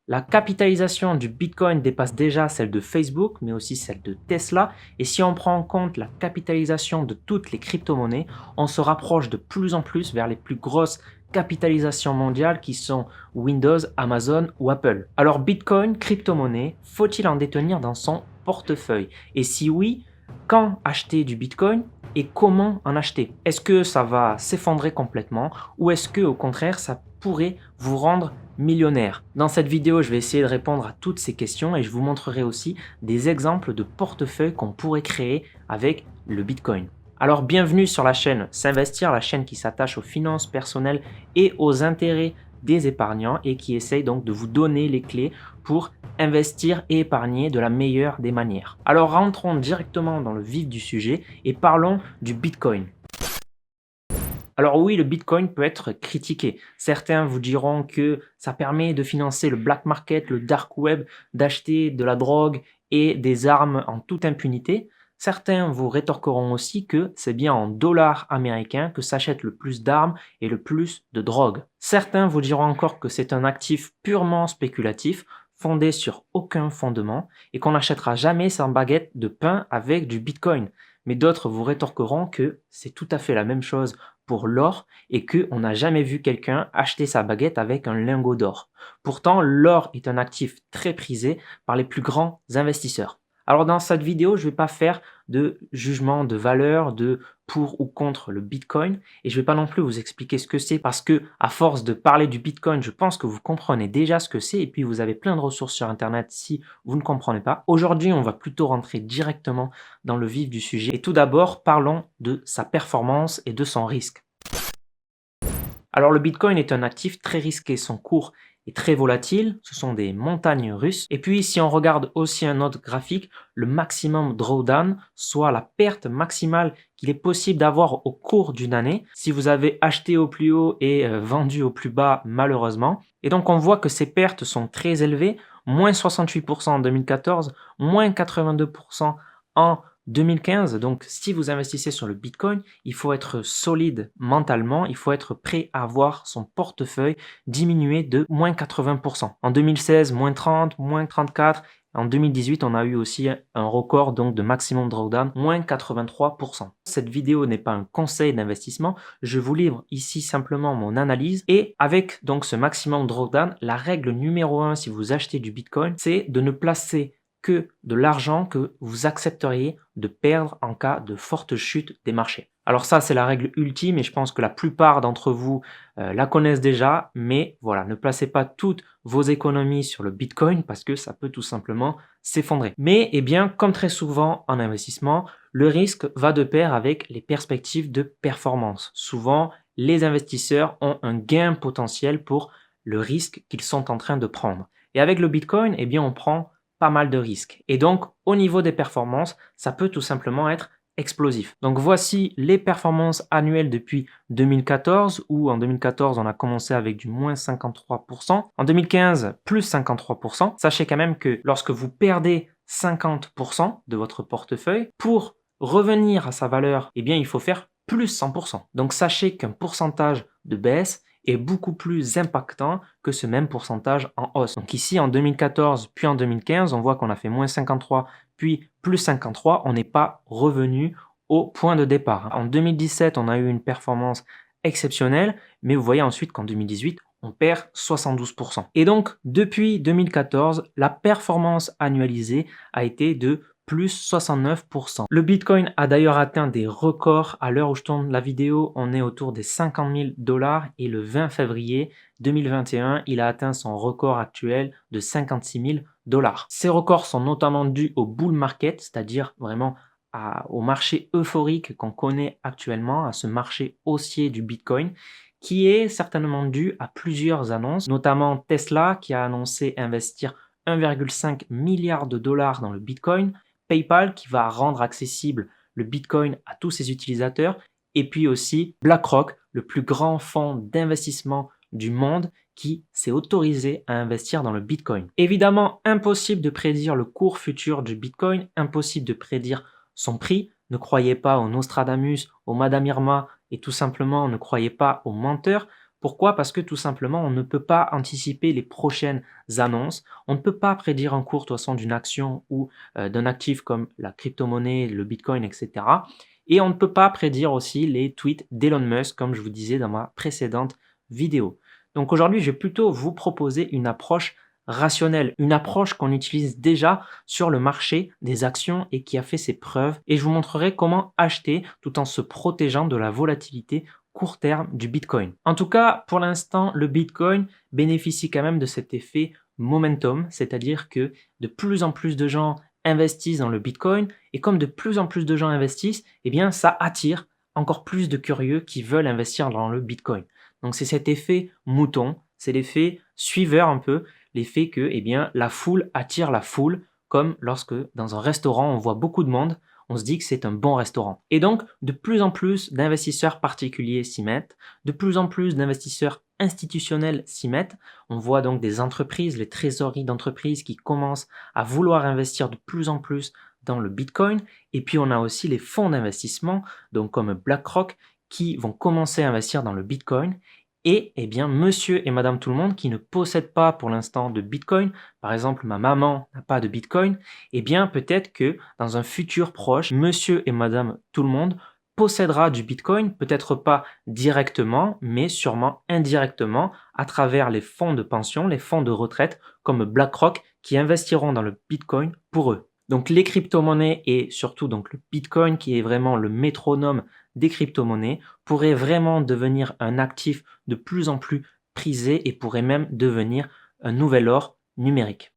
La capitalisation du Bitcoin dépasse déjà celle de Facebook, mais aussi celle de Tesla. Et si on prend en compte la capitalisation de toutes les crypto-monnaies, on se rapproche de plus en plus vers les plus grosses capitalisations mondiales qui sont Windows, Amazon ou Apple. Alors Bitcoin, crypto-monnaie, faut-il en détenir dans son portefeuille? Et si oui, quand acheter du Bitcoin et comment en acheter? Est-ce que ça va s'effondrer complètement ou est-ce que au contraire ça pourrait vous rendre millionnaire? Dans cette vidéo, je vais essayer de répondre à toutes ces questions et je vous montrerai aussi des exemples de portefeuilles qu'on pourrait créer avec le Bitcoin. Alors bienvenue sur la chaîne S'investir, la chaîne qui s'attache aux finances personnelles et aux intérêts des épargnants et qui essaye donc de vous donner les clés pour investir et épargner de la meilleure des manières. Alors rentrons directement dans le vif du sujet et parlons du Bitcoin. Alors oui, le Bitcoin peut être critiqué. Certains vous diront que ça permet de financer le black market, le dark web, d'acheter de la drogue et des armes en toute impunité. Certains vous rétorqueront aussi que c'est bien en dollars américains que s'achète le plus d'armes et le plus de drogue. Certains vous diront encore que c'est un actif purement spéculatif, fondé sur aucun fondement et qu'on n'achètera jamais sa baguette de pain avec du Bitcoin. Mais d'autres vous rétorqueront que c'est tout à fait la même chose pour l'or et qu'on n'a jamais vu quelqu'un acheter sa baguette avec un lingot d'or. Pourtant, l'or est un actif très prisé par les plus grands investisseurs. Alors dans cette vidéo, je ne vais pas faire de jugement de valeur, de pour ou contre le Bitcoin et je ne vais pas non plus vous expliquer ce que c'est parce que à force de parler du Bitcoin, je pense que vous comprenez déjà ce que c'est et puis vous avez plein de ressources sur Internet si vous ne comprenez pas. Aujourd'hui, on va plutôt rentrer directement dans le vif du sujet et tout d'abord, parlons de sa performance et de son risque. Alors le Bitcoin est un actif très risqué, son cours est très volatile, ce sont des montagnes russes. Et puis si on regarde aussi un autre graphique, le maximum drawdown, soit la perte maximale qu'il est possible d'avoir au cours d'une année, si vous avez acheté au plus haut et vendu au plus bas malheureusement. Et donc on voit que ces pertes sont très élevées, moins 68% en 2014, moins 82% en 2015, donc si vous investissez sur le Bitcoin, il faut être solide mentalement, il faut être prêt à voir son portefeuille diminuer de moins 80%. En 2016, moins 30, moins 34. En 2018, on a eu aussi un record donc de maximum drawdown, moins 83%. Cette vidéo n'est pas un conseil d'investissement, je vous livre ici simplement mon analyse et avec donc ce maximum drawdown, la règle numéro 1 si vous achetez du Bitcoin, c'est de ne placer que de l'argent que vous accepteriez de perdre en cas de forte chute des marchés. Alors ça, c'est la règle ultime et je pense que la plupart d'entre vous la connaissent déjà, mais voilà, ne placez pas toutes vos économies sur le Bitcoin parce que ça peut tout simplement s'effondrer. Mais eh bien, comme très souvent en investissement, le risque va de pair avec les perspectives de performance. Souvent, les investisseurs ont un gain potentiel pour le risque qu'ils sont en train de prendre. Et avec le Bitcoin, eh bien, on prend pas mal de risques. Et donc, au niveau des performances, ça peut tout simplement être explosif. Donc voici les performances annuelles depuis 2014, où en 2014, on a commencé avec du moins 53%. En 2015, plus 53%. Sachez quand même que lorsque vous perdez 50% de votre portefeuille, pour revenir à sa valeur, eh bien, il faut faire plus 100%. Donc sachez qu'un pourcentage de baisse est beaucoup plus impactant que ce même pourcentage en hausse. Donc ici, en 2014, puis en 2015, on voit qu'on a fait moins 53, puis plus 53. On n'est pas revenu au point de départ. En 2017, on a eu une performance exceptionnelle, mais vous voyez ensuite qu'en 2018, on perd 72%. Et donc, depuis 2014, la performance annualisée a été de plus 69%. Le Bitcoin a d'ailleurs atteint des records. À l'heure où je tourne la vidéo, on est autour des 50 000 $ et le 20 février 2021, il a atteint son record actuel de 56 000 $. Ces records sont notamment dus au bull market, c'est-à-dire vraiment au marché euphorique qu'on connaît actuellement, à ce marché haussier du Bitcoin, qui est certainement dû à plusieurs annonces, notamment Tesla qui a annoncé investir 1,5 milliard de dollars dans le Bitcoin, PayPal qui va rendre accessible le Bitcoin à tous ses utilisateurs, et puis aussi BlackRock, le plus grand fonds d'investissement du monde qui s'est autorisé à investir dans le Bitcoin. Évidemment, impossible de prédire le cours futur du Bitcoin, impossible de prédire son prix. Ne croyez pas aux Nostradamus, aux Madame Irma et tout simplement ne croyez pas aux menteurs. Pourquoi? Parce que tout simplement, on ne peut pas anticiper les prochaines annonces. On ne peut pas prédire un cours de toute façon d'une action ou d'un actif comme la crypto-monnaie, le Bitcoin, etc. Et on ne peut pas prédire aussi les tweets d'Elon Musk, comme je vous disais dans ma précédente vidéo. Donc aujourd'hui, je vais plutôt vous proposer une approche rationnelle, une approche qu'on utilise déjà sur le marché des actions et qui a fait ses preuves. Et je vous montrerai comment acheter tout en se protégeant de la volatilité court terme du Bitcoin. En tout cas, pour l'instant, le Bitcoin bénéficie quand même de cet effet momentum, c'est-à-dire que de plus en plus de gens investissent dans le Bitcoin et comme de plus en plus de gens investissent, eh bien ça attire encore plus de curieux qui veulent investir dans le Bitcoin. Donc c'est cet effet mouton, c'est l'effet suiveur un peu, l'effet que eh bien la foule attire la foule, comme lorsque dans un restaurant on voit beaucoup de monde, on se dit que c'est un bon restaurant. Et donc, de plus en plus d'investisseurs particuliers s'y mettent, de plus en plus d'investisseurs institutionnels s'y mettent. On voit donc des entreprises, les trésoreries d'entreprises qui commencent à vouloir investir de plus en plus dans le Bitcoin. Et puis, on a aussi les fonds d'investissement, donc comme BlackRock, qui vont commencer à investir dans le Bitcoin. Et eh bien, monsieur et madame tout le monde qui ne possèdent pas pour l'instant de Bitcoin, par exemple ma maman n'a pas de Bitcoin, eh bien peut-être que dans un futur proche, monsieur et madame tout le monde possédera du Bitcoin, peut-être pas directement, mais sûrement indirectement à travers les fonds de pension, les fonds de retraite comme BlackRock qui investiront dans le Bitcoin pour eux. Donc les crypto-monnaies et surtout donc le Bitcoin qui est vraiment le métronome des crypto-monnaies pourrait vraiment devenir un actif de plus en plus prisé et pourrait même devenir un nouvel or numérique.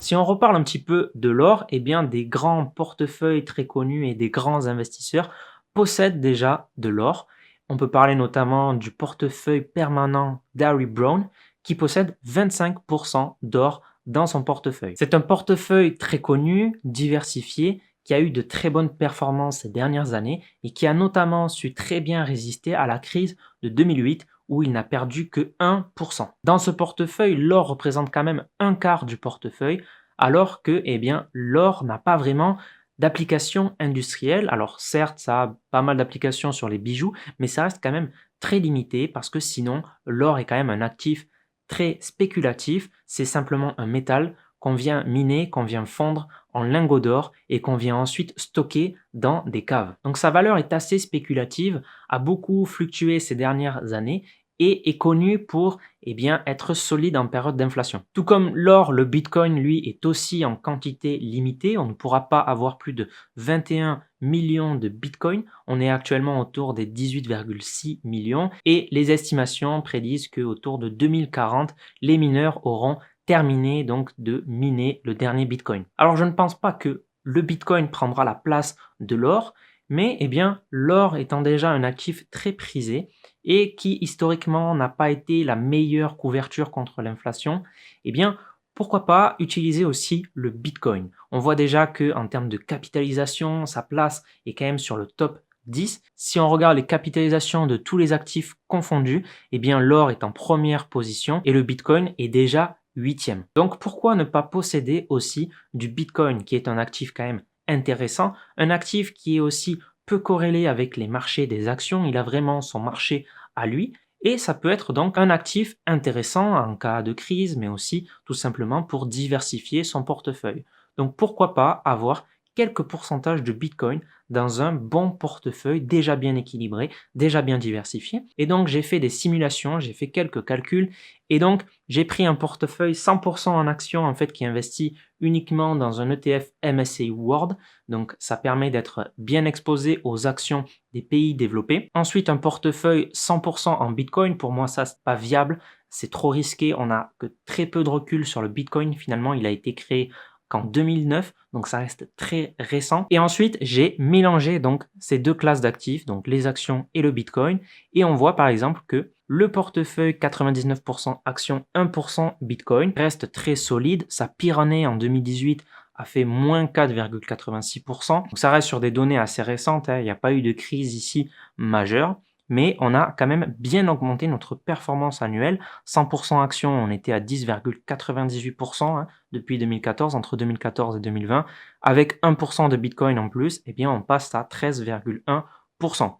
Si on reparle un petit peu de l'or, eh bien des grands portefeuilles très connus et des grands investisseurs possèdent déjà de l'or. On peut parler notamment du portefeuille permanent d'Harry Brown qui possède 25% d'or dans son portefeuille. C'est un portefeuille très connu, diversifié, qui a eu de très bonnes performances ces dernières années et qui a notamment su très bien résister à la crise de 2008 où il n'a perdu que 1%. Dans ce portefeuille, l'or représente quand même un quart du portefeuille, alors que eh bien, l'or n'a pas vraiment d'application industrielle. Alors certes, ça a pas mal d'applications sur les bijoux, mais ça reste quand même très limité parce que sinon, l'or est quand même un actif très spéculatif. C'est simplement un métal qu'on vient miner, qu'on vient fondre en lingots d'or et qu'on vient ensuite stocker dans des caves. Donc sa valeur est assez spéculative, a beaucoup fluctué ces dernières années et est connu pour eh bien, être solide en période d'inflation. Tout comme l'or, le Bitcoin, lui, est aussi en quantité limitée. On ne pourra pas avoir plus de 21 millions de Bitcoin. On est actuellement autour des 18,6 millions et les estimations prédisent qu'autour de 2040, les mineurs auront terminé donc de miner le dernier Bitcoin. Alors je ne pense pas que le Bitcoin prendra la place de l'or, mais eh bien l'or étant déjà un actif très prisé et qui historiquement n'a pas été la meilleure couverture contre l'inflation, eh bien pourquoi pas utiliser aussi le Bitcoin. On voit déjà que en termes de capitalisation, sa place est quand même sur le top 10. Si on regarde les capitalisations de tous les actifs confondus, eh bien l'or est en première position et le Bitcoin est déjà 8e. Donc pourquoi ne pas posséder aussi du Bitcoin qui est un actif quand même intéressant, un actif qui est aussi peu corrélé avec les marchés des actions, il a vraiment son marché à lui et ça peut être donc un actif intéressant en cas de crise mais aussi tout simplement pour diversifier son portefeuille. Donc pourquoi pas avoir quelques pourcentages de Bitcoin dans un bon portefeuille déjà bien équilibré, déjà bien diversifié. Et donc j'ai fait des simulations, j'ai fait quelques calculs et donc j'ai pris un portefeuille 100% en actions en fait qui investit uniquement dans un ETF MSCI World. Donc ça permet d'être bien exposé aux actions des pays développés. Ensuite un portefeuille 100% en Bitcoin, pour moi ça c'est pas viable, c'est trop risqué, on a que très peu de recul sur le Bitcoin. Finalement il a été créé qu'en 2009, donc ça reste très récent. Et ensuite, j'ai mélangé donc ces deux classes d'actifs, donc les actions et le Bitcoin, et on voit par exemple que le portefeuille 99% actions, 1% Bitcoin reste très solide. Sa pire année en 2018 a fait moins 4,86%. Donc ça reste sur des données assez récentes, hein. Il n'y a pas eu de crise ici majeure. Mais on a quand même bien augmenté notre performance annuelle. 100% actions, on était à 10,98% hein, depuis 2014, entre 2014 et 2020. Avec 1% de Bitcoin en plus, eh bien on passe à 13,1%.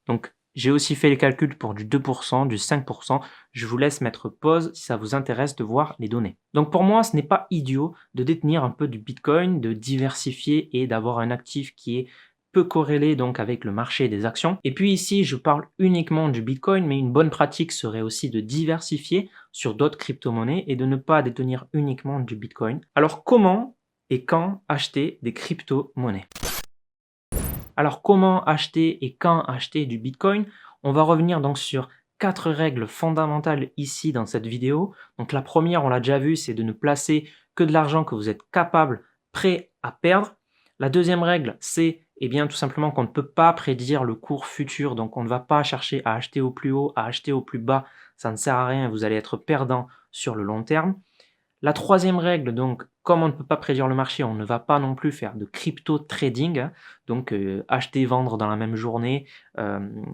Donc J'ai aussi fait les calculs pour du 2%, du 5%. Je vous laisse mettre pause si ça vous intéresse de voir les données. Donc pour moi, ce n'est pas idiot de détenir un peu du Bitcoin, de diversifier et d'avoir un actif qui est peu corrélé donc avec le marché des actions. Et puis ici, je parle uniquement du Bitcoin, mais une bonne pratique serait aussi de diversifier sur d'autres crypto-monnaies et de ne pas détenir uniquement du Bitcoin. Alors comment et quand acheter des crypto-monnaies? Alors comment acheter et quand acheter du Bitcoin? On va revenir donc sur 4 règles fondamentales ici dans cette vidéo. Donc la première, on l'a déjà vu, c'est de ne placer que de l'argent que vous êtes capable, prêt à perdre. La deuxième règle, c'est bien tout simplement qu'on ne peut pas prédire le cours futur. Donc on ne va pas chercher à acheter au plus haut, à acheter au plus bas. Ça ne sert à rien, vous allez être perdant sur le long terme. La troisième règle, donc, comme on ne peut pas prédire le marché, on ne va pas non plus faire de crypto trading, hein. Donc acheter, vendre dans la même journée,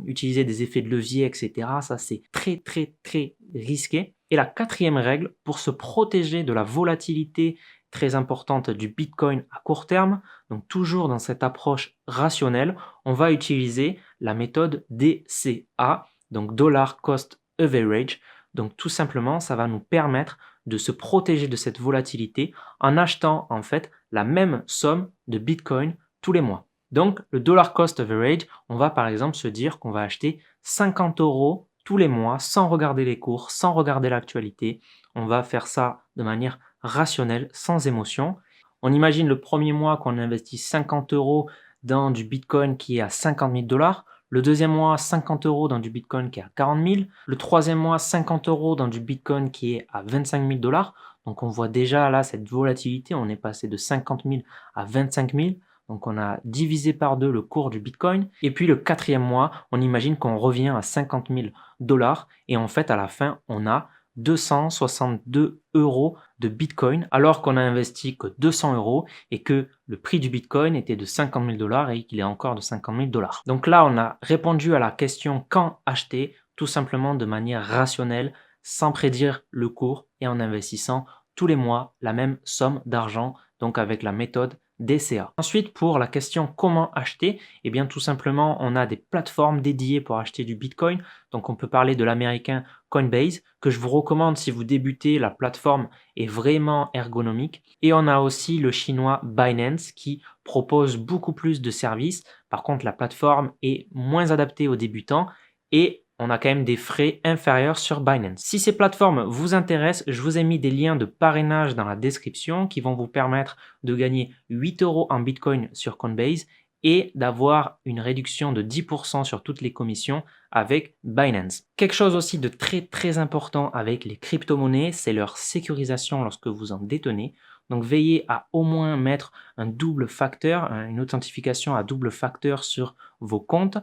utiliser des effets de levier, etc. Ça, c'est très, très, très risqué. Et la quatrième règle, pour se protéger de la volatilité très importante du Bitcoin à court terme, donc toujours dans cette approche rationnelle, on va utiliser la méthode DCA, donc Dollar Cost Average. Donc tout simplement, ça va nous permettre de se protéger de cette volatilité en achetant en fait la même somme de Bitcoin tous les mois. Donc le dollar cost average, on va par exemple se dire qu'on va acheter 50 € tous les mois sans regarder les cours, sans regarder l'actualité. On va faire ça de manière rationnelle, sans émotion. On imagine le premier mois qu'on investit 50 € dans du Bitcoin qui est à 50 000 $. Le deuxième mois, 50 € dans du Bitcoin qui est à 40 000. Le troisième mois, 50 € dans du Bitcoin qui est à 25 000 $. Donc on voit déjà là cette volatilité, on est passé de 50 000 à 25 000. Donc on a divisé par deux le cours du Bitcoin. Et puis le quatrième mois, on imagine qu'on revient à 50 000 $. Et en fait, à la fin, on a 262 € de Bitcoin alors qu'on a investi que 200 € et que le prix du Bitcoin était de 50 000 $ et qu'il est encore de 50 000 $. Donc là, on a répondu à la question quand acheter, tout simplement de manière rationnelle, sans prédire le cours et en investissant tous les mois la même somme d'argent, donc avec la méthode DCA. Ensuite, pour la question comment acheter, bien tout simplement, on a des plateformes dédiées pour acheter du Bitcoin. Donc on peut parler de l'américain Coinbase, que je vous recommande si vous débutez. La plateforme est vraiment ergonomique. Et on a aussi le chinois Binance qui propose beaucoup plus de services. Par contre, la plateforme est moins adaptée aux débutants et on a quand même des frais inférieurs sur Binance. Si ces plateformes vous intéressent, je vous ai mis des liens de parrainage dans la description qui vont vous permettre de gagner 8 € en Bitcoin sur Coinbase et d'avoir une réduction de 10% sur toutes les commissions avec Binance. Quelque chose aussi de très très important avec les crypto-monnaies, c'est leur sécurisation lorsque vous en détenez. Donc veillez à au moins mettre un double facteur, une authentification à double facteur sur vos comptes.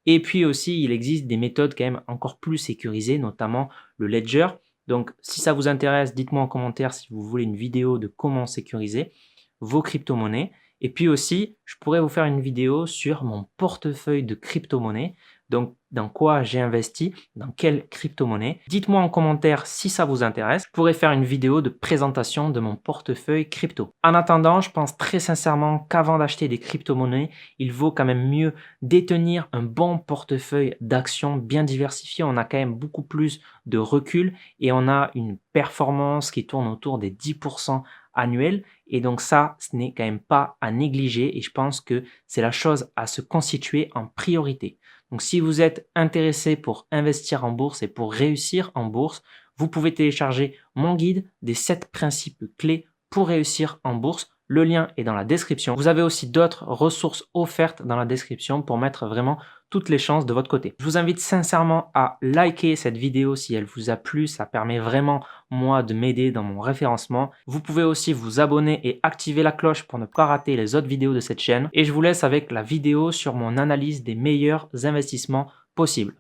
Et puis aussi, il existe des méthodes quand même encore plus sécurisées, notamment le Ledger. Donc si ça vous intéresse, dites-moi en commentaire si vous voulez une vidéo de comment sécuriser vos crypto-monnaies. Et puis aussi, je pourrais vous faire une vidéo sur mon portefeuille de crypto-monnaies. Donc, dans quoi j'ai investi, dans quelle crypto-monnaie. Dites-moi en commentaire si ça vous intéresse. Je pourrais faire une vidéo de présentation de mon portefeuille crypto. En attendant, je pense très sincèrement qu'avant d'acheter des crypto-monnaies, il vaut quand même mieux détenir un bon portefeuille d'actions bien diversifié. On a quand même beaucoup plus de recul et on a une performance qui tourne autour des 10% annuels. Et donc ça, ce n'est quand même pas à négliger et je pense que c'est la chose à se constituer en priorité. Donc si vous êtes intéressé pour investir en bourse et pour réussir en bourse, vous pouvez télécharger mon guide des 7 principes clés pour réussir en bourse. Le lien est dans la description. Vous avez aussi d'autres ressources offertes dans la description pour mettre vraiment toutes les chances de votre côté. Je vous invite sincèrement à liker cette vidéo si elle vous a plu. Ça permet vraiment, moi, de m'aider dans mon référencement. Vous pouvez aussi vous abonner et activer la cloche pour ne pas rater les autres vidéos de cette chaîne. Et je vous laisse avec la vidéo sur mon analyse des meilleurs investissements possibles.